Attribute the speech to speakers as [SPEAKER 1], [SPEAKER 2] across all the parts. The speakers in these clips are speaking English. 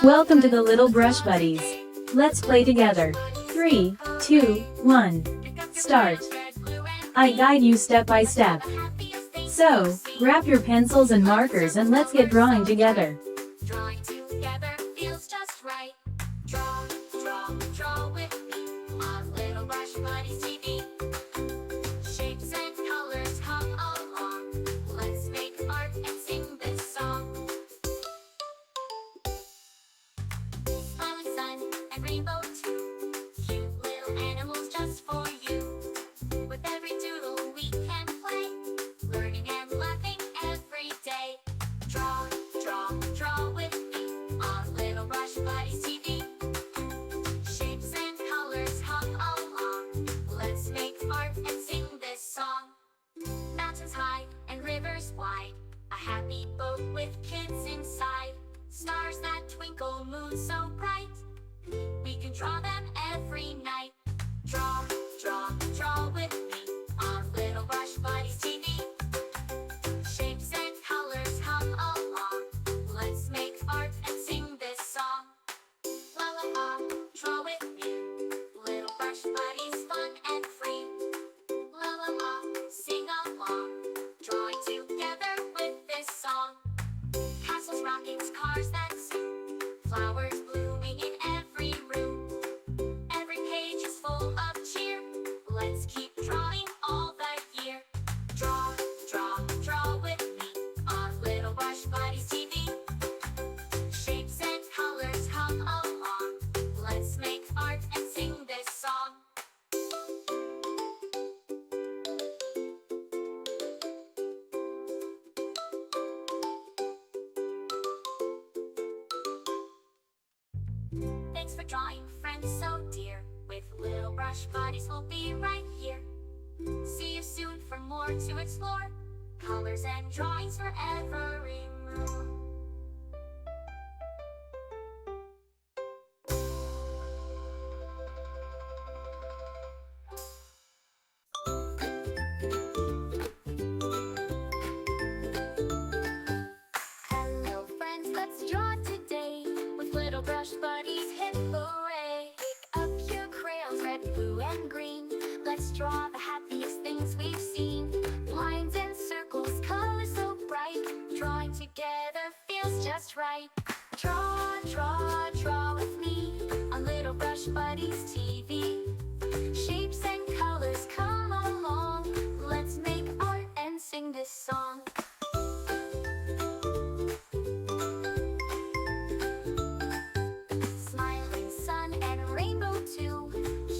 [SPEAKER 1] Welcome to the Little Brush Buddies. Let's play together. 3, 2, 1. Start. I guide you step by step. So, grab your pencils and markers and let's get drawing together.
[SPEAKER 2] Drawing together feels just right. Draw, draw, draw with me on Little Brush Buddies TV. Shapes and colors come along. Let's make art and sing this song. Smiling sun and rainbow too. Cute little animals just for you. With every doodle we can play, learning and laughing every day. Draw, draw, draw with me on Little Brush Buddies TV. Shapes and colors come along. Let's make art and sing this song. Mountains high and rivers wide, a happy boat with kids inside. Stars that twinkle, moon so bright, we can draw them every night. Draw, draw, draw with me on Little Brush Buddies TV. Shapes and colors come along. Let's make art and sing this song. La la la, draw with me. Little Brush Buddies, fun and free. La la la, sing along. Drawing together with this song. Castles, rockets, cars that zoom. Flowers blooming in every room. Every page is full of cheer. Let's keep drawing all the year. Draw, draw, draw with me on Little Brush Buddies TV. Shapes and colors come along. Let's make art and sing this song. Thanks for drawing, friends so dear. With Little Brush Buddies, we'll be right here. See you soon for more to explore. Colors and drawings for every mood. Hello friends, let's draw today. With Little Brush Buddies, hip hooray! Pick up your crayons, red, blue, and green. Let's draw the happiest things we've seen. Lines and circles, colors so bright. Drawing together feels just right. Draw, draw, draw with me on Little Brush Buddies TV. Shapes and colors come along. Let's make art and sing this song. Smiling sun and rainbow too.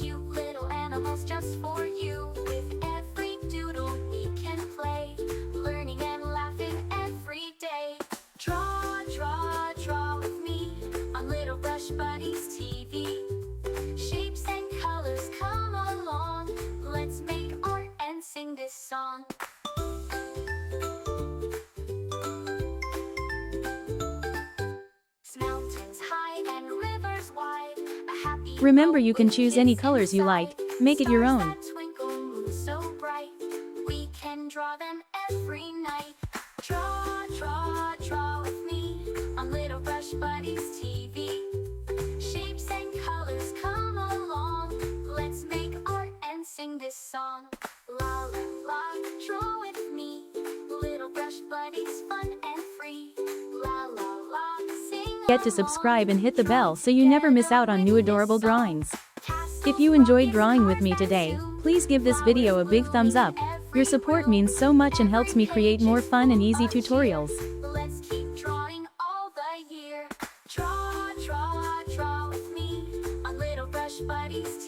[SPEAKER 2] Cute little animals just for you. With every doodle we can play, learning and laughing every day. Draw, draw, draw with me on Little Brush Buddies TV. Shapes and colors come along. Let's make art and sing this song. Mountains high and rivers wide, a happy
[SPEAKER 1] Remember, you
[SPEAKER 2] boat
[SPEAKER 1] can
[SPEAKER 2] with
[SPEAKER 1] choose
[SPEAKER 2] kids
[SPEAKER 1] any colors you
[SPEAKER 2] inside.
[SPEAKER 1] like. Make it your
[SPEAKER 2] Stars
[SPEAKER 1] own.
[SPEAKER 2] that twinkle, moon so bright, we can draw them every night. Draw, draw, draw with me on Little Brush Buddies TV. Shapes and colors come along. Let's make art and sing this song. La la la, draw with me. Little Brush Buddies, fun and free. La la la, sing.
[SPEAKER 1] Get to subscribe and hit the bell so you never miss out on new adorable drawings. If you enjoyed drawing with me today, please give this video a big thumbs up. Your support means so much and helps me create more fun and easy tutorials.
[SPEAKER 2] Let's keep drawing all the year. Draw, draw, draw with me on Little Brush Buddies.